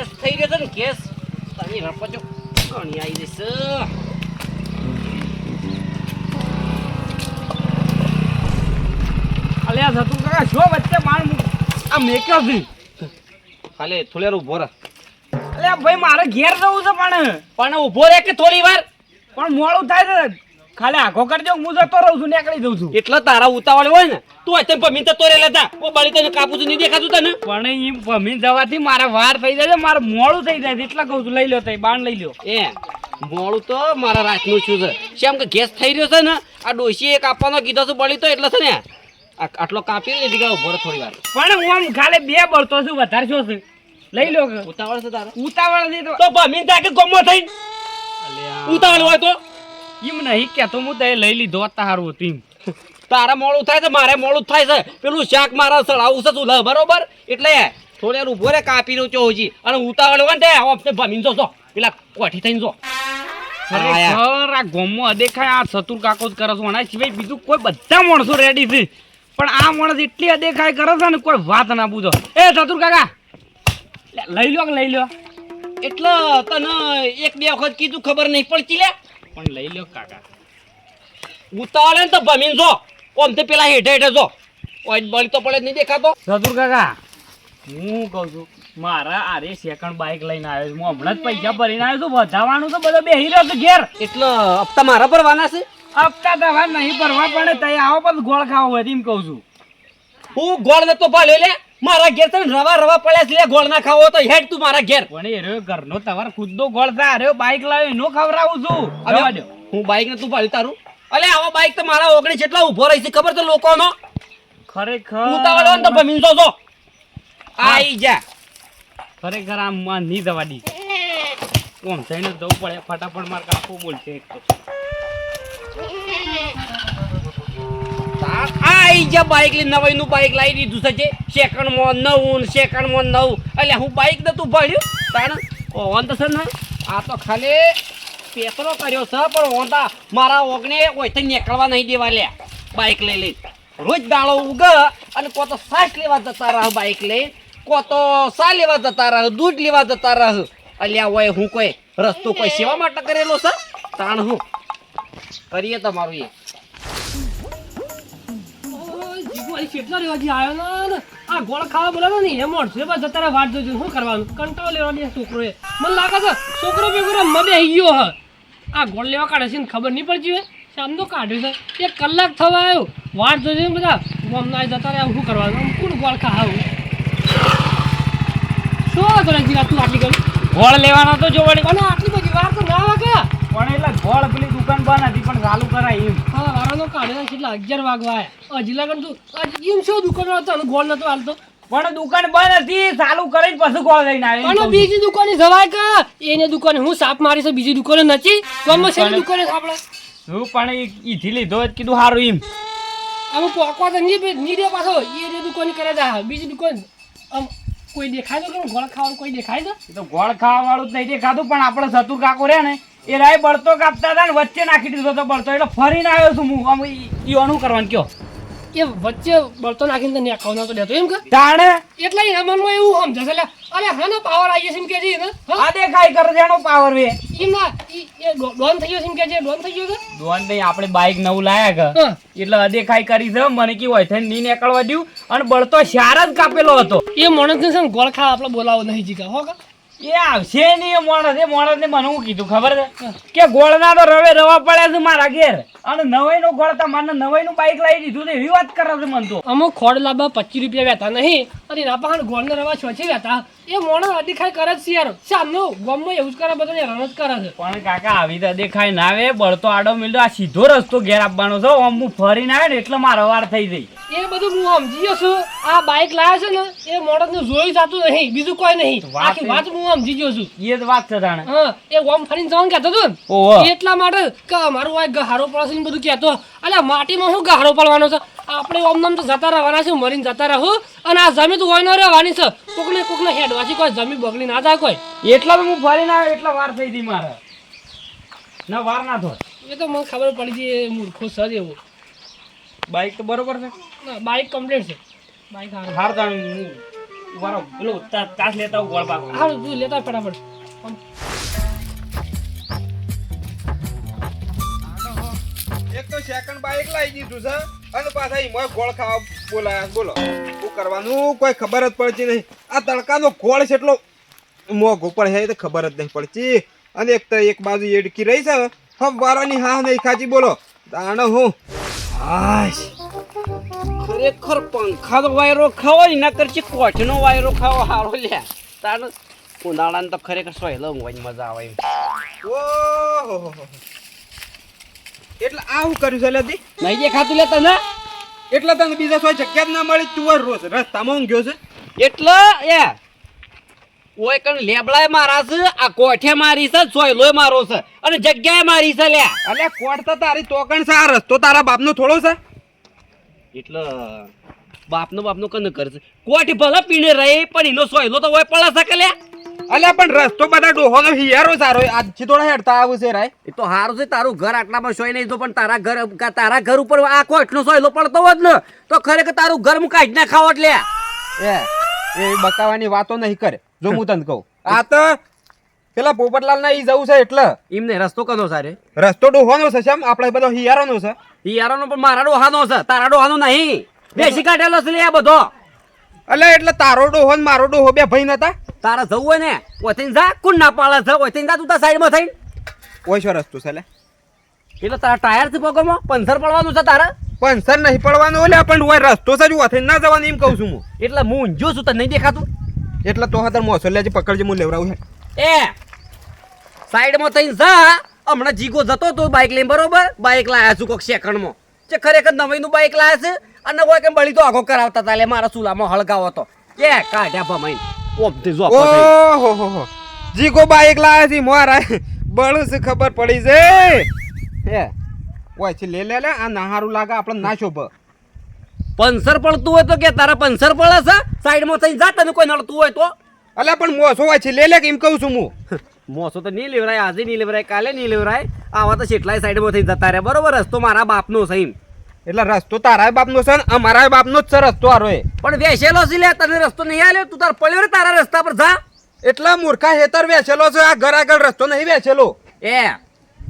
Gas થઈ રહ્યો છે ને ગેસ તમે રપજો ઘણી આવી જશે અલ્યા જતું કાકા જો વચ્ચે માર આ મેક્યો છે ખાલે થોડેર ઉભો રહે અલ્યા ભાઈ મારે ઘેર જવું છે પણ ઉભો રહે કે થોડી વાર પણ મોડું થાય છે ખાલી આખો કરજો હું જતો રહું છું નીકળી જઉં છું એટલે તારા ઉતાવળ હોય ને તું અત્યારે પમીન તો તોરે લેતા ઓ બાળી તને કાપું નહીં દેખાતું તને પણ એમ પમીન જવાથી મારે વાર થઈ જાય છે મારે મોડું થઈ જાય છે એટલે કહું છું લઈ લો તઈ બાણ લઈ લો એ મોડું તો મારા રાતનું શું છે શેમ કે ગેસ થઈ રહ્યો છે ને આ ડોશી એક આપવાનો કીધો છે બળી તો એટલે છે ને આટલો કાપી લીધી ગયો ઉભો થોડી વાર પણ હું આમ ખાલી બે બળતો છું વધારે શું છે લઈ લો ઉતાવળ છે તારા ઉતાવળ છે તો પમીન તા કે ગમો થઈ ઉતાવળ હોય તો એમ નહીં કેતો હું તે લઈ લીધો તારું હતું તારા મોડું થાય છે મારે મોડું થાય છે પેલું શાક મારા સળાવું છે તું બરોબર એટલે થોડી વાર ઉભો રે કાપી નો ચોજી અને ઉતાવળ હોય ને આપણે ભમીન જો પેલા કોઠી થઈને જો ખરેખર આ ગોમમાં અદેખાય આ ચતુર કાકો જ કરે છે આના સિવાય બીજું કોઈ બધા માણસો રેડી છે પણ આ માણસ એટલી અદેખાય કરે છે ને કોઈ વાત ના પૂછો એ ચતુર કાકા લઈ લો એટલે તને એક બે વખત કીધું ખબર નહીં પડતી લે પણ લઈ લો કાકા ઉતાવળે ને તો ભમીન જો ઓમ તે પેલા હેઠે જો ઓય બળી તો પડે નહીં દેખાતો ચતુર કાકા હું કહું છું મારા આરે સેકન્ડ બાઇક લઈને આવ્યો છું હું હમણાં જ પૈસા ભરીને આવ્યો છું વધારવાનું તો બધો બેહી રહ્યો છે ઘેર એટલે હપ્તા મારા ભરવાના છે હપ્તા દવા નહીં ભરવા પડે તઈ આવો પણ ગોળ ખાવો હોય એમ કહું છું હું ગોળ નતો ભાલ્યો લે મારા ઘેર તને રવા પડ્યા છે લે ગોળ ના ખાવો તો હેડ તું મારા ઘેર પણ એ રહ્યો ઘરનો તમારો ખુદનો ગોળ થા રહ્યો બાઇક લાવ્યો એનો ખવડાવું છું હવે હું બાઇક ને તું ભાલ્યું તારું અલે આવો બાઇક તો મારા ઓગણી જેટલા ઉભો રહી છે ખબર તો લોકોનો ખરેખર ઉતાવળ હોય ને તો ભમીન જો આઈ જા ખરેખર આમ નહીં જવા દી ઓમ થઈને જવું પડે ફટાફટ માર કાપવું બોલશે એક તો આઈ જા બાઇક લઈ નવાઈ નું બાઇક લાવી દીધું છે સેકન્ડમાં 9 સેકન્ડમાં 9 એટલે હું બાઇક ને તું ભર્યું તાણ ઓન તો છે ને આ તો ખાલી પેપરો કર્યો છે પણ ઓંધા મારા ઓગણે ઓયથી નીકળવા નહીં દેવા લે બાઇક લઈ રોજ દાળો ઉગ અને કો તો સાસ લેવા જતા રહ બાઇક લઈ કો તો સા લેવા જતા રહ દૂધ લેવા જતા રહ અલ્યા હોય હું કોઈ રસ્તો કોઈ સેવા માટે કરેલો છે તાણ હું કરીએ તમારું એ કેટલા રેવાજી આવ્યો ને આ ગોળ ખાવા બોલાવો ને એ મળશે બસ જતા વાત જોજો શું કરવાનું કંટાળો લેવાની છોકરો એ મને લાગે છે છોકરો બેગરો મબે આવી ગયો હ આ ગોળ લેવા કાઢે છે ને ખબર નહીં પડતી હોય શામનો કાઢ્યો છે 1 કલાક થવા આવ્યો વાત જોજો બધા ગમના જતા રહ્યા શું કરવાનું કોણ ગોળ ખાવું શું કરે જીરા તું આટલી કરી ગોળ લેવાનો તો જો વળી અને આટલી બધી વાર તો ના વાગે પણ એટલે ગોળ પેલી દુકાન બંધ હતી પણ ચાલુ કરાય એમ હા વારાનો કાઢે કેટલા 11 વાગવા આવ્યા હજી લગન તું એમ શું દુકાન હતો ગોળ નતો હાલતો પણ દુકાન બંધ હતી ચાલુ કરીને પછી ગોળ લઈને આવ્યો અને બીજી દુકાને જવાય કે એને દુકાને હું સાપ મારી છે બીજી દુકાને નથી ગમે છે દુકાને આપણે હું પણ ઈથી લીધો જ કીધું સારું એમ આમ પોકવા તો ની દે પાછો એને દુકાને કરે જા બીજી દુકાન આમ કોઈ દેખાય તો ગોળ ખાવાનું કોઈ દેખાય તો ગોળ ખાવા વાળું જ નહીં દેખાતું પણ આપણે ચતુર કાકો રહ્યા ને એ રાય બળતો કાપતા હતા ને વચ્ચે નાખી દીધો તો બળતો એટલે ફરીને આવ્યો છું હું આમ ઈવાનું કરવાનું કયો એ વચ્ચે બળતો નાખીને તને ખાવાનો તો દેતો એમ કે તાણે એટલે એના મનમાં એવું સમજે છે અરે હા ને પાવર આવી જશે એમ કે છે ને આ દેખાય કરે છે એનો પાવર વે એમાં એ ડોન થઈ ગયો છે એમ કે છે ડોન થઈ ગયો છે ડોન નહીં આપણે બાઇક નવું લાયા કે એટલે અદેખાઈ કરી છે મને કેવું હોય થઈને નહીં નીકળવા દઉં અને બળતો શાર જ કાપેલો હતો એ માણસને છે ને ગોળ ખાવા આપણે બોલાવો નહીં જીકા હો કે એ આવશે નહીં એ માણસ ને મને હું કીધું ખબર છે કે ગોળના તો રવા પડ્યા છે મારા ઘેર અને નવાઈનો ગોળ તમારે નવાઈનું બાઇક લાવી દીધું ને એવી વાત કરે છે મને તો અમુક ખોડ લાવવા 25 રૂપિયા વેતા નહીં અને એના પાસે ગોળને રવા છોછી વેતા એ મોણસ અડીખાઈ કરે છે યાર સામનો ગમમાં એવું જ કરે બધો ને રન જ કરે છે પણ કાકા આવી તો દેખાય ના આવે બળતો આડો મિલ્યો આ સીધો રસ્તો ઘેર આપવાનો છે આમ હું ફરીને આવે ને એટલે મારો વાર થઈ જઈ એ બધું હું સમજી ગયો છું આ બાઇક લાવ્યો છે ને એ મોણસને જોઈ જતું નહીં બીજું કોઈ નહીં આખી વાત હું સમજી ગયો છું એ જ વાત છે તાણે હા એ ઓમ ફરીને જવાનું કહેતો હતો ને એટલા માટે કે અમારું આ ગહારો પડશે ને બધું કહેતો અલ્યા માટીમાં શું ગહારો પડવાનો છે આપણે ઓમ નામ તો જતા રહેવાના છે મરીને જતા રહું અને આ જમીન તો હોય ન રહેવાની છે કોકને હેડવાથી કોઈ જમીન બગડી ના જાય કોઈ એટલા તો હું ફરીને આવ્યો એટલા વાર થઈ ગઈ મારે ના વાર ના થાય એ તો મને ખબર પડી ગઈ મૂર્ખો સર એવું બાઇક તો બરોબર છે ના બાઇક કમ્પ્લીટ છે બાઇક હાર જાણ વારો પેલો તાસ લેતા આવું ગોળ પાક હારું તું લેતા આવ ફટાફટ એક તો સેકન્ડ બાઈક લાવી દીધું છે અને પાછા ઈમોય ગોળ ખાવા બોલાયા છે. બોલો શું કરવાનું કોઈ ખબર જ પડતી નહીં. આ તડકાનો ગોળ છે એટલો મોઘો પડે છે તો ખબર જ નહીં પડતી. અને એક તો એક બાજુ એડકી રહી છે વારાની હા નહીં ખાજી બોલો તાણે હું હાશ ખરેખર પંખાનો વાયરો ખાવો એના કરતી કોઠનો વાયરો ખાવો હારો લ્યા તાણ ઉનાળાને તો ખરેખર સહેલો ઊંઘવાની મજા આવે એમ. ઓહો એટલે આ હું કર્યું છે લેતી નહીં દેખાતું લે તને એટલે તને બીજા કોઈ જગ્યા જ ના મળી તું રોજ રસ્તામાં ઊંઘ્યો છે. એટલે એ ઓય કણ લેબડાય મારા છે આ કોઠે મારી છે સોયલોય મારો છે અને જગ્યાએ મારી છે લ્યા. અલ્યા કોટ તો તારી તોકણ છે આ રસ્તો તારા બાપનો થોડો છે. એટલે બાપનો કન કરશે કોઠ ભલે પીને રહી પણ એનો સોયલો તો ઓય પડા શકે લ્યા. અલ્યા પણ રસ્તો બધા ડોહોનો હિયારો સારો આજથી થોડા હેડતા આવું છે રાય. એ તો હારું છે તારું ઘર આટલામાં સોય નહીં તો પણ તારા ઘર ઉપર આ કોઠનો સોયલો પડતો હોત ને તો ખરેખર તારું ઘર હું કાઢી ના ખાવ એટલે એ બકાવાની વાતો નહીં કરે જો હું તને કહું આ તો પેલા પોપટલાલ ના ઈ જવું છે એટલે એમને રસ્તો કનો સારે રસ્તો ડોહોનો છે શેમ આપણે બધો હિયારોનો છે. યારાનો પણ મારા ડોહાનો છે તારા ડોહાનો નહીં બેસી કાઢેલો છે લે આ બધો. અલ્યા એટલે તારો ડોહો ને મારો ડોહો બે ભાઈ નતા તારા જવું હોય ને ઓથીને જા કોણ ના પાડે છે ઓથીને જા તું તાર સાઈડમાં થઈને ઓછો રસ્તો છે લે એટલે તારા ટાયર થી પગોમાં પંચર પડવાનું છે તારા પંચર નહીં પડવાનું ઓલ્યા પણ ઓય રસ્તો છે જ ઓથે ના જવાનું એમ કહું છું હું. એટલે હું ઊંઝો છું તને નહીં દેખાતું એટલે તો હાથર મોસો લેજે પકડજે હું લેવરાવું છે. એ સાઈડમાં થઈને જા હમણાં જીગો જતો તો બાઇક લઈને બરોબર બાઇક લાયા છું કોક સેકન્ડમાં જે ખરેખર નવાઈનું બાઇક લાયા છે અને કોઈ કેમ બળી તો આગો કરાવતા તા લે મારા ચૂલામાં હળગાવો તો કે કાઢ્યા ભમાઈ ઓમથી જો ઓહો જીગો બાઈક લાયા છે મોરા બળું છે ખબર પડી છે હે ઓય છે લે આ નાહારું લાગે આપણે ના શોભ. પંચર પડતું હોય તો કે તારા પંચર પડે છે સાઈડમાં થઈને જા તને કોઈ નડતું હોય તો અલ્યા પણ મોસો હોય છે લે એમ કહું છું હું. મોસો તો નહીં લેવરાય આજે નહીં લેવરાય કાલે નહીં લેવરાય આવા તો કેટલાય સાઈડમાં થઈ જતા રહે બરોબર રસ્તો મારા બાપનો છે એમ એટલે રસ્તો તારા બાપનો છે ને અમારા બાપનો જ છે રસ્તો આરો એ. પણ વેચેલો છે લે તને રસ્તો નહીં આલ્યો તું તાર પડ્યો રે તારા રસ્તા પર જા એટલા મૂર્ખા હેતર વેચેલો છે આ ઘર આગળ રસ્તો નહીં વેચેલો. એ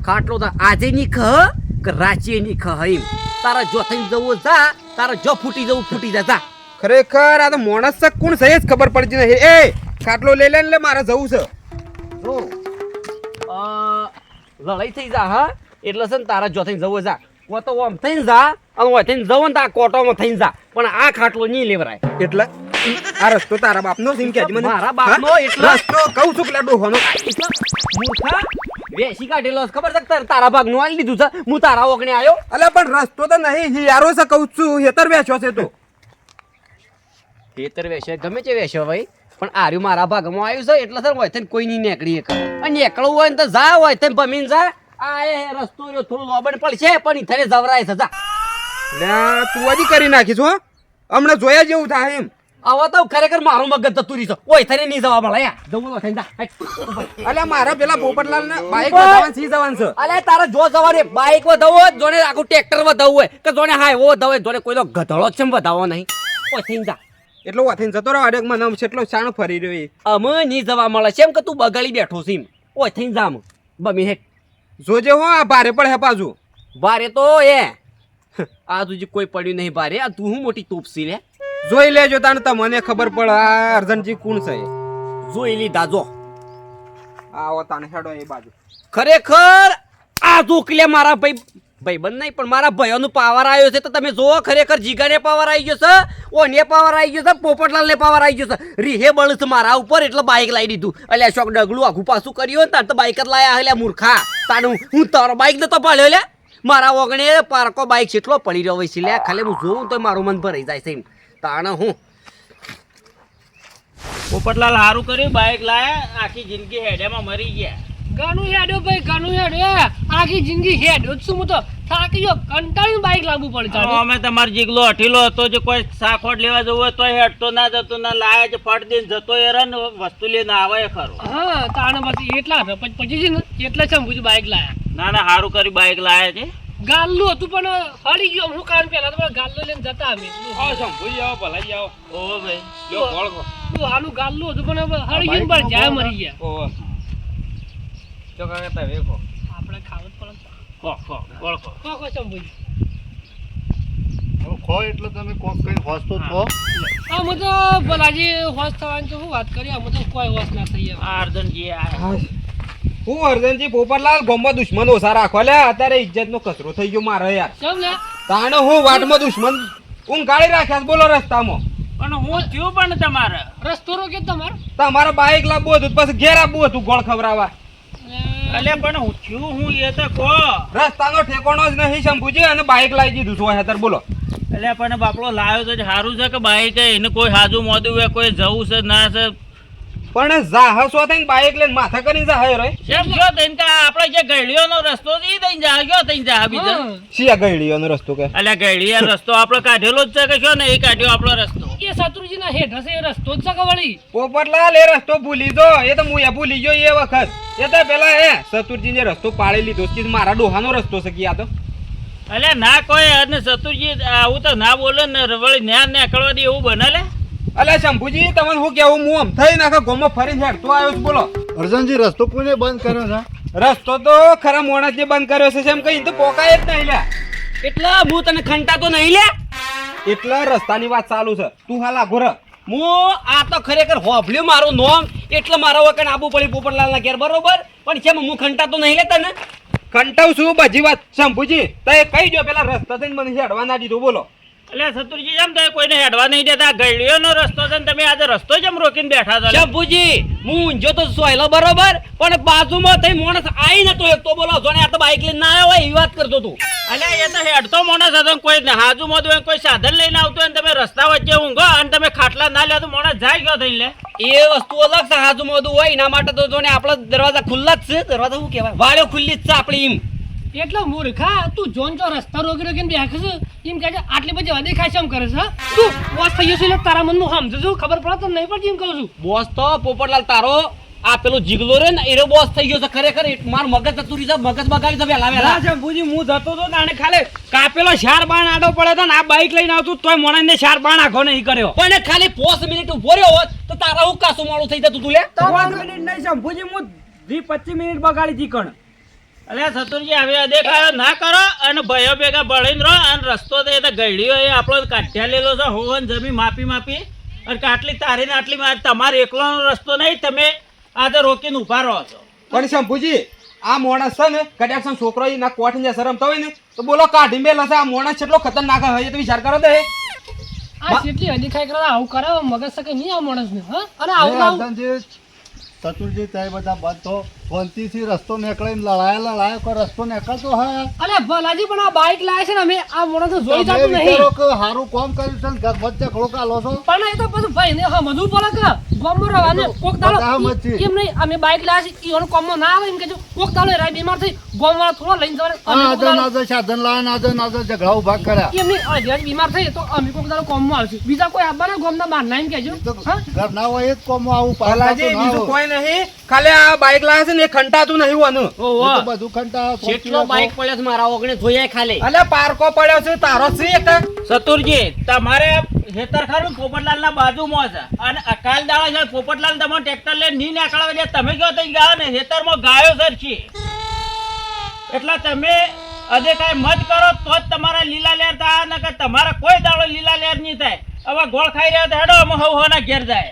ખાટલો તો આજે ની ખહ કે રાચી ની ખહ એમ તારા જો થઈને જવું જા તારા જો ફૂટી જવું ફૂટી જા જા ખરેખર આ તો માણસ છે કોણ છે જ ખબર પડતી નહીં. એ ખાટલો લે લે મારે જવું છે. જો લડાઈ થઈ જા હા એટલે છે ને તારા જો થઈને જવું જા કો તો ઓમ થઈને જા અને ઓય થઈને જવું ને તો આ કોટોમાં થઈને જા પણ આ ખાટલો નહીં લેવરાય એટલે આ રસ્તો તારા બાપનો છે એમ કહેજે મને. મારા બાપનો હા? એટલે રસ્તો કહું છું પેલા ડોહોનો. મૂર્ખા વેસી કાઢેલો છે ખબર છે તારા ભાગનું આલી દીધું છે હું તારા ઓગણે આવ્યો અલ્યા પણ રસ્તો તો નહીં હિયારો છે કહું છું હેતર વેચ્યો છે તો. ખેતર વેચે ગમે તે વેચે ભાઈ પણ આર્યું મારા ભાગમાં આવ્યું છે એટલે સર હોય થઈને કોઈ નહીં નીકળી શકે અને નીકળવું હોય ને તો જા હોય થઈને ભમીને જા આ એ રસ્તો રહ્યો થોડું લોબણ પડશે પણ ઈથરે જવરાય છે જા લ્યા તું હજી કરી નાખીશ હો હમણાં જોયા જેવું થાય એમ. આવા તો ખરેખર મારું મગજ જતું રહી છે ઓય થઈને નહીં જવા મળે યા જવું થઈને જા અલ્યા મારા પેલા પોપટલાલ ને બાઈક વધાવવાનું સી જવાનું છે. અલે તારા જો જવાની બાઈક વધાવો હોય જોને આખું ટ્રેક્ટર વધાવવું હોય કે જોને હાઈવો વધાવો જોને કોઈનો ગધડો છે વધાવો નહીં ઓય થઈને જા એટલો વાથીને જતો રહ્યો અડેક મને કેટલો શાણો ફરી રહ્યો એ. અમે નહીં જવા મળે છે એમ કે તું બગાડી બેઠો છે એમ ઓય થઈને જા બમી હેઠ જોજે હો આ ભારે પડે પાછું. બારે તો એ આ તુજી કોઈ પડ્યું નહીં બારે આ તું હું મોટી તોપસી લે જોઈ લેજો તાને તમને ખબર પડે આ અર્જનજી કોણ છે એ. જોઈ લીધા જો આવો તાને હેડો એ બાજુ. ખરેખર આ દુકલે મારા ભાઈબંધ નહીં પણ મારા ભાઈઓનું પાવર આવ્યો છે તો તમે જોવો ખરેખર જીગાને પાવર આવી ગયો છે ઓને પાવર આવી ગયો છે પોપટલાલને પાવર આવી ગયો છે રીહે બળ છે મારા ઉપર એટલે બાઈક લાવી દીધું એટલે શોક ડગલું આખું પાછું કર્યું તાર તો બાઈક જ લાયા એટલે મૂર્ખા તાનું હું તારો બાઈક નતો પાડ્યો લે મારા ઓગણે પારકો બાઈક કેટલો પડી રહ્યો છે લે ખાલી હું જોઉં તો મારું મન ભરાઈ જાય છે એમ તાણે હું પોપટલાલ સારું કર્યું બાઈક લાયા આખી જિંદગી હેડેમાં મરી ગયા ઘણું હેડ્યો ભાઈ ઘણું હેડ્યો આખી જિંદગી હેડ્યો જ છું હું તો થાકી ગયો કંટાળીને બાઈક લાવવું પડે ચાલો અમે તમારો જીગલો અઠીલો હતો જે કોઈ સાખોટ લેવા જવું હોય તો હેડતો ના જતો ના લાયા છે ફટ દઈને જતો એ રન વસ્તુ લઈને આવે ખરો હા તાણે પછી એટલા પછી છે ને એટલે છે હું બાઈક લાયા ના ના સારું કર્યું બાઈક લાયા છે ગાલ્લું હતું પણ હળી ગયો હું કામ પેલા તો ગાલ્લો લઈને જતા અમે હા સંભુઈ આવો ભલાઈ આવો ઓ ભાઈ લ્યો ગોળ આનું ગાલનું હતું પણ હવે હળી ગયું પણ જાય મરી ગયા ઓહો. જો કાકા તમે વેખો. આપણે ખાવું જ પડે ખો, ખો, ગોળ ખો. કોકો ચંબુજી હવે ખો એટલે તમે કોક કઈ હોસતો જ ખો. આ હું તો ભલાજી હોશ થવાની તો શું વાત કરી આમાં તો કોઈ હોશ ના થઈ આ અર્જનજી આયા. હાય. હું અર્જનજી પોપટલાલ ગોમમાં દુશ્મન ઓછા રાખો લે અત્યારે ઇજ્જતનો કચરો થઈ ગયો મારે યાર કેમ લે તાણે હું વાટમાં દુશ્મન ઊંઘાડી રાખ્યા છે, બોલો રસ્તામાં પણ હું થયું પણ તમારે રસ્તો રોકે તમારે તમારે બાઈક લાવવું હતું પછી ઘેર આપવું હતું ગોળ ખવડાવવા અલે પણ હું થયું હું એ તો કહો. રસ્તાનો ઠેકાણો જ નહીં શંભુજી અને બાઈક લાવી દીધું છો હેતર બોલો એટલે પણ બાપડો લાવ્યો તો સારું છે કે બાઈક એને કોઈ હાજુ મોદું હોય કોઈ જવું છે ના છે પણ જાહસો થઈને બાઈક લઈને માથા કરીને જાહે રે કેમ ગયો તઈને કે આપણે જે ગળીઓનો રસ્તો છે ઈ દઈને જા ગયો તઈને જા બીજો હા. શિયા ગઈડીઓનો રસ્તો કે અલ્યા ગળીયા રસ્તો આપણે કાઢેલો જ છે કે શું ને એ કાઢ્યો આપણો રસ્તો એ શત્રુજીના હેઠ હશે એ રસ્તો જ છે કે વળી પોપટલાલ એ રસ્તો ભૂલી દો એ તો હું એ ભૂલી ગયો એ વખત એ તો પેલા એ સતુરજી ને રસ્તો પાડી લીધો કે મારા ડોહાનો રસ્તો છે કે આ તો અલ્યા ના કોઈ અને ચતુરજી આવું તો ના બોલે ને વળી ન્યા નીકળવા દે એવું બને લે અલ્યા શંભુજી તમને હું કેવું હું આમ થઈ નાખે ગોમમાં ફરીને હેડતો આવ્યો છું બોલો અર્જનજી રસ્તો કોને બંધ કર્યો છે? રસ્તો તો ખરા મોણસ ને બંધ કર્યો છે એમ કઈ તો પોકાય જ નહીં લ્યા એટલે હું તને ખંટાતો નહીં લે. એટલે રસ્તાની વાત ચાલુ છે તું હાલ આઘો રહ. હું આ તો ખરેખર હોભલ્યું મારું નોમ એટલે મારા વખત આબુ પડી પોપટલાલના ઘેર બરોબર પણ કેમ હું ખંટાતો નહીં લે તને કંટાવ છું બધી વાત શંભુજી તે કહી દો પેલા રસ્તા થઈને મને હેડવા ના દીધો બોલો એટલે ચતુરજી જેમ તમે કોઈને હેડવા નહીં દેતા ગળીઓનો રસ્તો છે ને તમે આજે રસ્તો જેમ રોકીને બેઠા છો લે? શંભુજી હું ઊંઝો તો સોયલો બરોબર પણ બાજુમાં થઈ માણસ આઈ નતો એક તો બોલો જોને આ તો બાઈક લઈને ના આવ્યો હોય એવી વાત કરતો તું. અલ્યા એ તો હેડતો માણસ હતો ને કોઈ હાજુ મોદું હોય ને કોઈ સાધન લઈને આવતું હોય ને તમે રસ્તા વચ્ચે ઊંઘો અને તમે ખાટલા ના લ્યો તો માણસ જાય ગયો થઈને લે એ વસ્તુ અલગ છે હાજુ મોદું હોય એના માટે તો જોને આપણા દરવાજા ખુલ્લા જ છે દરવાજા શું કહેવાય વાળો ખુલ્લી જ છે આપણી એમ એટલે મૂર્ખા તું જોન જો રસ્તા રોકી રોકીને બેઠો છે એમ કહે છે આટલી બધી અદેખાય છે એમ કરે છે હા? તું વોશ થઈ ગયો છે એટલે તારા મનમાં સમજુ છું ખબર પડે તો નહીં પડતી એમ કહું છું બોસ તો પોપટલાલ તારો આ પેલો જીગલો રે ને એનો બોસ થઈ ગયો છે ખરેખર મારું મગજ ચતુરી છે મગજ બગાડી છે વેલા વેલા શંભુજી હું જતો તો તાણે ખાલી કાપેલો શાર બાણ આડો પડે તો ને આ બાઈક લઈને આવતું તોય મોણસને શાર બાણ આખો નહીં કર્યો પણ ખાલી 5 મિનિટ ઉભો રહ્યો હોત તો તારા હું કાસું મોડું થઈ જતું તું લે 5 મિનિટ નહીં શંભુજી હું 25 મિનિટ બગાડી જીકણ અલ્યા સતુરજી હવે અદેખાયો ના કરો અને ભયો ભેગા ભળીને રહો અને રસ્તો તો એ તો ગળ્યો એ આપણો કાઢ્યા લેલો છે હોવન જમી માપી માપી અને આટલી તારી ને આટલી મારી તમારે એકલોનો રસ્તો નહીં તમે આજે રોકીને ઉભા રહો છો પણ શંભુજી આ મોણસ છે ને કદાચ આમ છોકરો ના કોઠ ને શરમતો હોય ને તો બોલો કાઢી મેલા છે આ મોણસ કેટલો ખતરનાક હોય એ તો વિચાર કરો દે આ કેટલી અદેખાઈ કરે આવું કરે મગજ શકે નહીં આ માણસને હા અને આવું આવું અર્જનજી ચતુરજી તે બધા બંધ તો શાંતિથી રસ્તો નીકળીને લડાય કોઈ રસ્તો નીકળતો હોય અરે ભલાજી પણ આ બાઈક લાવે છે ને અમે આ માણસ જોઈ તમે જતું નહીં વિચારો કે સારું કામ કર્યું છે ને ઘર વચ્ચે ખડો કાલો છો પણ એ તો પછી ભાઈ ને સમજવું પડે કે ગામમાં રહેવાનું કોક બધા દાડો મચી. કેમ નહીં અમે બાઈક લાવે છે ઈઓનો કામમાં ના આવે એમ કે જો કોક દાડો રાય બીમાર થઈ ગામવાળા થોડો લઈને જવાને અમે કોક દાડો- નાજર સાધન લાવે નાજર ઝઘડા ઉભા કર્યા એમ નહીં આ જ્યારે બીમાર થઈ તો અમે કોક દાડો કામમાં આવશે બીજા કોઈ આવવાના ગામના બહાર ના એમ કહેજો તો હા ઘર ના હોય એ જ કોમમાં આવું ભલાજી બીજું કોઈ નહીં ખાલી આ બાઈક લાવે છે ને એ ખંટાતું નહીં વાનું ઓહો બધું કંટા કેટલો બાઈક પડ્યો છે મારા ઓગણે જોયા ખાલી અલ્યા પારકો પડ્યો છે તારો છે એક સતુરજી તમારે હેતર ખરું પોપટલાલ ના બાજુમાં છે અને અકાલ દાડા છે પોપટલાલ તમે ટ્રેક્ટર લઈને નહીં નીકળવા દે તમે જો તઈ ગયા ને હેતરમાં ગાયો સરખી એટલે તમે અદેખાઈ મત કરો તો જ તમારા લીલા લેર થાય ને કે તમારા કોઈ દાડો લીલા લેર નહીં થાય હવે ગોળ ખાઈ રહ્યા તો હેડો અમે હવ હોના ઘેર જાય